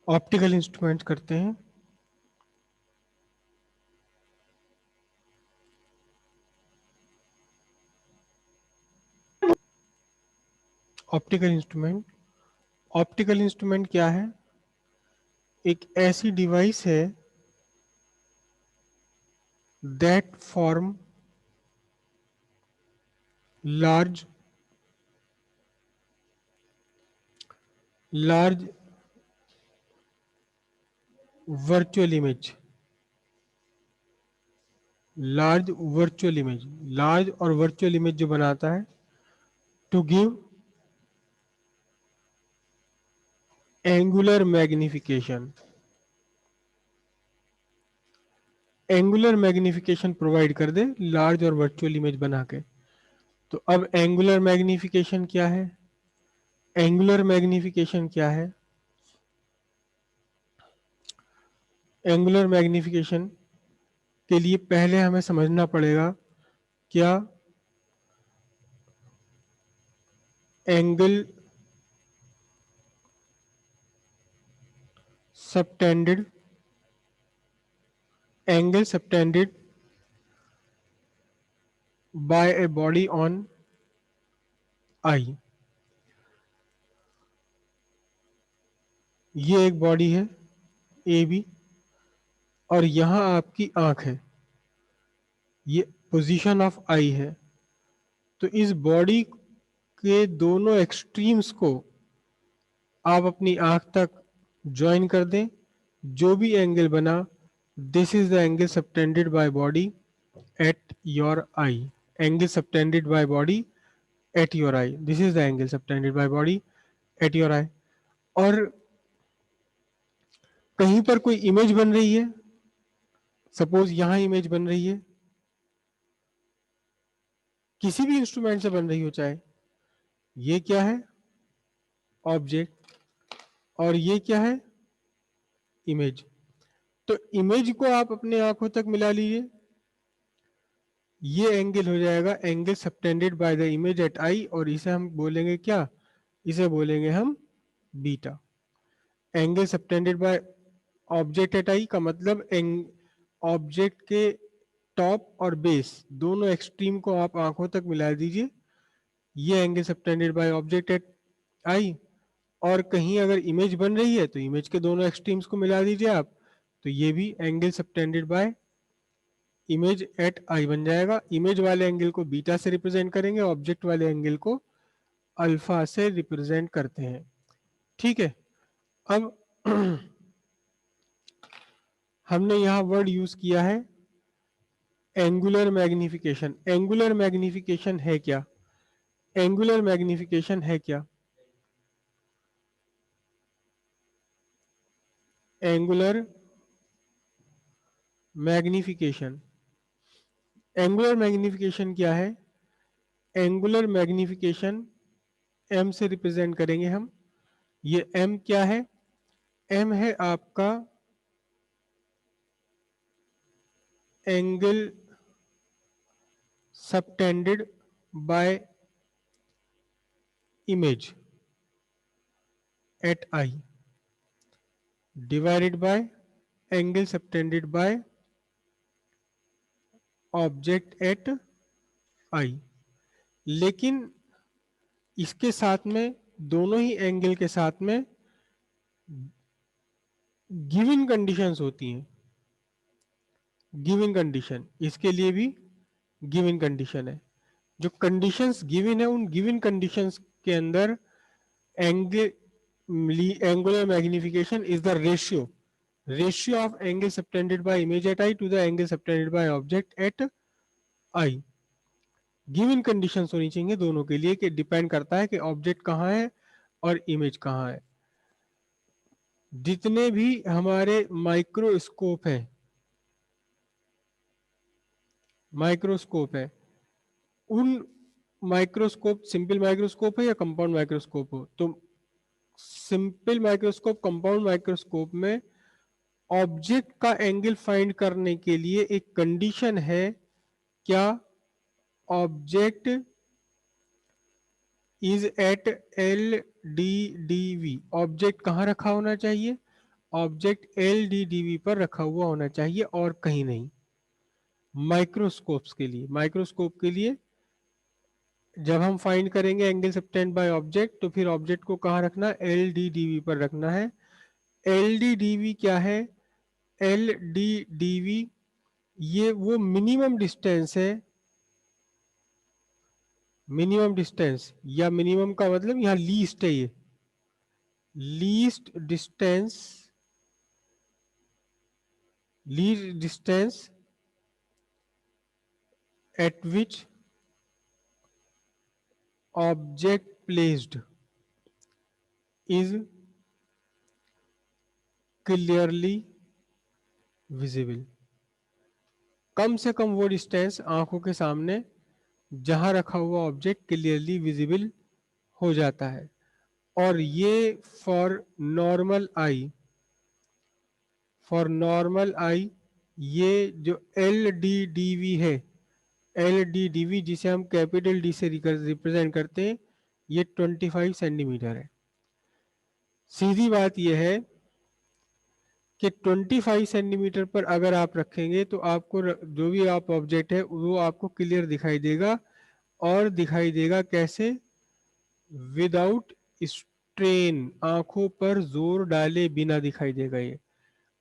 Optical instrument करते हैं। Optical instrument, optical instrument क्या है? एक ऐसी डिवाइस है that form large large virtual image, large virtual image, large और वर्चुअल इमेज जो बनाता है to give angular magnification, angular magnification provide कर दे लार्ज और वर्चुअल इमेज बना के। तो अब एंगुलर मैग्निफिकेशन क्या है? एंगुलर मैग्निफिकेशन क्या है? एंगुलर मैग्निफिकेशन के लिए पहले हमें समझना पड़ेगा क्या angle subtended, angle subtended bye a body on I. ये एक बॉडी है ए बी और यहां आपकी आंख है, ये पोजीशन ऑफ आई है। तो इस बॉडी के दोनों एक्सट्रीम्स को आप अपनी आंख तक ज्वाइन कर दें, जो भी एंगल बना, this is the angle subtended by body at your eye, angle subtended by body at your eye, this is the angle subtended by body at your eye. और कहीं पर कोई इमेज बन रही है, सपोज यहां इमेज बन रही है, किसी भी इंस्ट्रूमेंट से बन रही हो, चाहे ये क्या है ऑब्जेक्ट और ये क्या है इमेज। तो इमेज को आप अपने आंखों तक मिला लीजिए, ये एंगल हो जाएगा angle subtended by the image at eye, और इसे हम बोलेंगे क्या? इसे बोलेंगे हम beta. Angle subtended by object at eye का मतलब ऑब्जेक्ट के टॉप और बेस दोनों एक्सट्रीम को आप आंखों तक मिला दीजिए, ये angle subtended by object at eye. और कहीं अगर इमेज बन रही है तो इमेज के दोनों एक्सट्रीम्स को मिला दीजिए आप, तो ये भी angle subtended by image at eye बन जाएगा। इमेज वाले एंगल को बीटा से रिप्रेजेंट करेंगे, ऑब्जेक्ट वाले एंगल को अल्फा से रिप्रेजेंट करते हैं। ठीक है। अब हमने यहां वर्ड यूज किया है एंगुलर मैग्निफिकेशन। एंगुलर मैग्निफिकेशन है क्या? एंगुलर मैग्निफिकेशन है क्या? एंगुलर मैग्निफिकेशन, एंगुलर मैग्निफिकेशन क्या है? एंगुलर मैग्निफिकेशन एम से रिप्रेजेंट करेंगे हम। ये एम क्या है? एम है आपका angle subtended by image at eye divided by angle subtended by object at eye. लेकिन इसके साथ में, दोनों ही एंगल के साथ में गिवन कंडीशंस होती हैं। गिवन कंडीशन, इसके लिए भी गिवन कंडीशन है। जो कंडीशंस गिवन है उन गिवन कंडीशंस के अंदर angle angular magnification is the ratio of angle subtended by image at eye to the angle subtended by object at eye. Given conditions होनी चाहिए दोनों के लिए, कि डिपेंड करता है कि ऑब्जेक्ट कहाँ है और इमेज कहाँ है। जितने भी हमारे माइक्रोस्कोप है, माइक्रोस्कोप है, उन माइक्रोस्कोप सिंपल माइक्रोस्कोप है या कंपाउंड माइक्रोस्कोप हो, तो सिंपल माइक्रोस्कोप, कंपाउंड माइक्रोस्कोप में ऑब्जेक्ट का एंगल फाइंड करने के लिए एक कंडीशन है क्या? Object is at L D D V. Object कहां रखा होना चाहिए? ऑब्जेक्ट LDDV पर रखा हुआ होना चाहिए और कहीं नहीं। माइक्रोस्कोप्स के लिए, माइक्रोस्कोप के लिए जब हम फाइंड करेंगे एंगल सबटेंड बाय ऑब्जेक्ट, तो फिर ऑब्जेक्ट को कहाँ रखना है? LDDV पर रखना है। LDDV क्या है? LDDV ये वो मिनिमम डिस्टेंस है, मिनिमम डिस्टेंस, या मिनिमम का मतलब यहाँ लीस्ट है, ये least distance, least distance at which object placed is clearly visible. कम से कम वो डिस्टेंस आंखों के सामने जहां रखा हुआ ऑब्जेक्ट क्लियरली विजिबल हो जाता है। और ये for normal eye, for normal eye ये जो LDDV है, LDDV जिसे हम कैपिटल डी से रिप्रेजेंट करते हैं, ये 25 सेंटीमीटर है। सीधी बात यह है कि 25 सेंटीमीटर पर अगर आप रखेंगे तो आपको जो भी आप ऑब्जेक्ट है वो आपको क्लियर दिखाई देगा, और दिखाई देगा कैसे? विदाउट स्ट्रेन, आंखों पर जोर डाले बिना दिखाई देगा। ये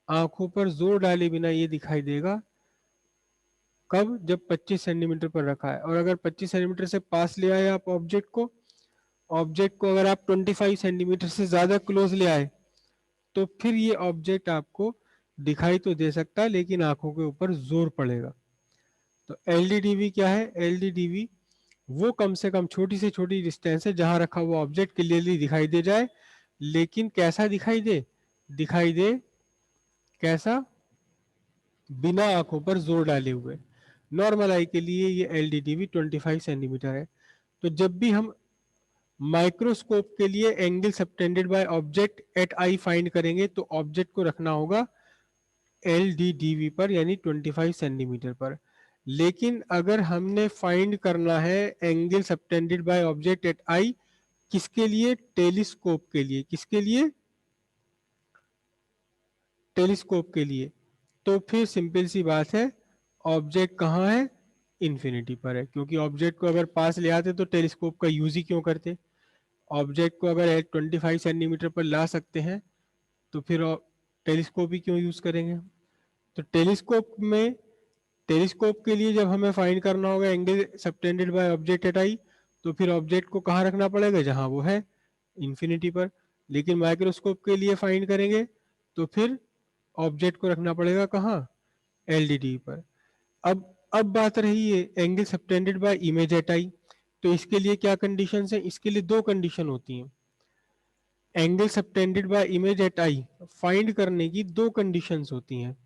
आंखों पर जोर डाले बिना ये दिखाई देगा। कब? जब 25 सेंटीमीटर पर रखा है। और अगर 25 सेंटीमीटर से पास ले आए आप ऑब्जेक्ट को, ऑब्जेक्ट को अगर आप 25 सेंटीमीटर से ज्यादा क्लोज ले आए, तो फिर ये ऑब्जेक्ट आपको दिखाई तो दे सकता है लेकिन आंखों के ऊपर जोर पड़ेगा। तो LDDV क्या है? LDDV वो कम से कम छोटी से छोटी डिस्टेंस है जहां रखा हुआ ऑब्जेक्ट क्लियरली दिखाई दे जाए, लेकिन कैसा दिखाई दे? दिखाई दे कैसा? बिना आंखों पर जोर डाले हुए। नॉर्मल आई के लिए ये LDDV 25 सेंटीमीटर है। तो जब भी हम माइक्रोस्कोप के लिए angle subtended by object at eye find करेंगे तो ऑब्जेक्ट को रखना होगा LDDV पर, यानी 25 सेंटीमीटर पर। लेकिन अगर हमने फाइंड करना है angle subtended by object at eye, किसके लिए? टेलीस्कोप के लिए। किसके लिए? टेलीस्कोप के लिए। तो फिर सिंपल सी बात है, ऑब्जेक्ट कहाँ है? इन्फिनिटी पर है। क्योंकि ऑब्जेक्ट को अगर पास ले आते तो टेलीस्कोप का यूज ही क्यों करते? ऑब्जेक्ट को अगर 25 सेंटीमीटर पर ला सकते हैं तो फिर टेलीस्कोप ही क्यों यूज करेंगे? तो टेलीस्कोप में, टेलीस्कोप के लिए जब हमें फाइंड करना होगा angle subtended by object at eye, तो फिर ऑब्जेक्ट को कहाँ रखना पड़ेगा? जहां वो है, इन्फिनिटी पर। लेकिन माइक्रोस्कोप के लिए फाइंड करेंगे तो फिर ऑब्जेक्ट को रखना पड़ेगा कहाँ? LDD पर। अब बात रही है angle subtended by image at eye. तो इसके लिए क्या कंडीशंस है? इसके लिए दो कंडीशन होती हैं। Angle subtended by image at eye find करने की दो कंडीशंस होती हैं।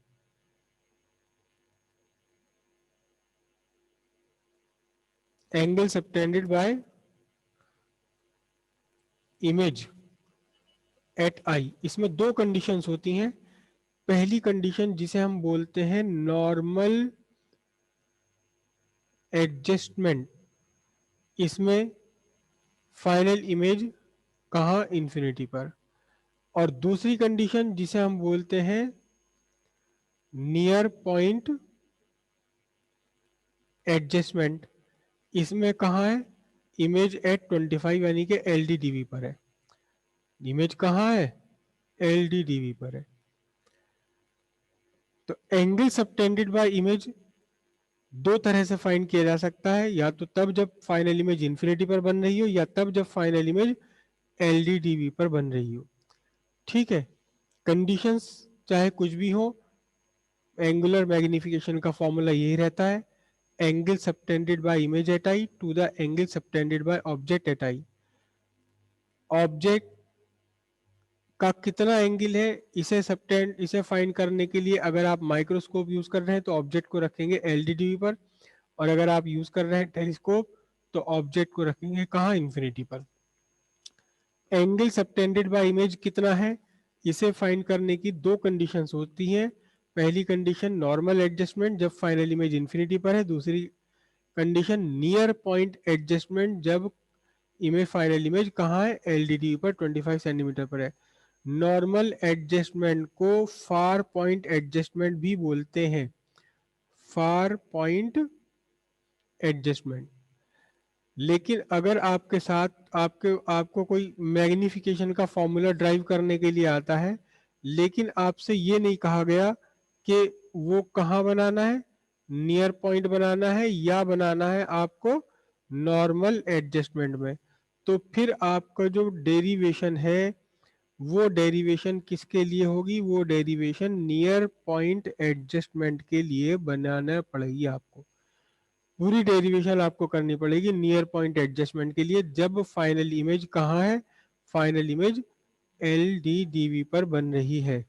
Angle subtended by image at eye, इसमें दो कंडीशंस होती हैं। पहली कंडीशन जिसे हम बोलते हैं नॉर्मल एडजस्टमेंट, इसमें फाइनल इमेज कहाँ? इन्फिनिटी पर। और दूसरी कंडीशन जिसे हम बोलते हैं नियर पॉइंट एडजस्टमेंट, इसमें कहाँ है? इमेज एट 25 यानी कि LDDV पर है। इमेज कहाँ है? LDDV पर है। तो एंगल सबटेंडेड बाय इमेज दो तरह से फाइंड किया जा सकता है, या तो तब जब फाइनल इमेज इन्फिनिटी पर बन रही हो, या तब जब फाइनल इमेज LDDV पर बन रही हो। ठीक है, कंडीशंस चाहे कुछ भी हो, एंगुलर मैग्निफिकेशन का फॉर्मूला यही रहता है, angle subtended by image at eye to the angle subtended by object at eye. Object का कितना एंगल है, इसे फाइंड करने के लिए अगर आप माइक्रोस्कोप यूज कर रहे हैं तो ऑब्जेक्ट को रखेंगे LDDV पर, और अगर आप यूज कर रहे हैं टेलीस्कोप तो ऑब्जेक्ट को रखेंगे कहाँ? इन्फिनिटी पर। एंगल सबटेंडेड बाय इमेज कितना है, इसे फाइंड करने की दो कंडीशंस होती हैं। पहली कंडीशन नॉर्मल एडजस्टमेंट जब फाइनल इमेज इन्फिनिटी पर है, दूसरी कंडीशन नियर पॉइंट एडजस्टमेंट जब इमेज फाइनल इमेज कहाँ है? LDD पर 25 सेंटीमीटर पर है। नॉर्मल एडजस्टमेंट को फार पॉइंट एडजस्टमेंट भी बोलते हैं, फार पॉइंट एडजस्टमेंट। लेकिन अगर आपके साथ आपको कोई मैग्निफिकेशन का फॉर्मूला ड्राइव करने के लिए आता है, लेकिन आपसे ये नहीं कहा गया कि वो कहाँ बनाना है, नियर पॉइंट बनाना है या बनाना है आपको नॉर्मल एडजस्टमेंट में, तो फिर आपका जो डेरिवेशन है वो डेरिवेशन किसके लिए होगी, वो डेरिवेशन नियर पॉइंट एडजस्टमेंट के लिए बनाना पड़ेगी आपको। पूरी डेरिवेशन आपको करनी पड़ेगी नियर पॉइंट एडजस्टमेंट के लिए, जब फाइनल इमेज कहाँ है, फाइनल इमेज LDDV पर बन रही है।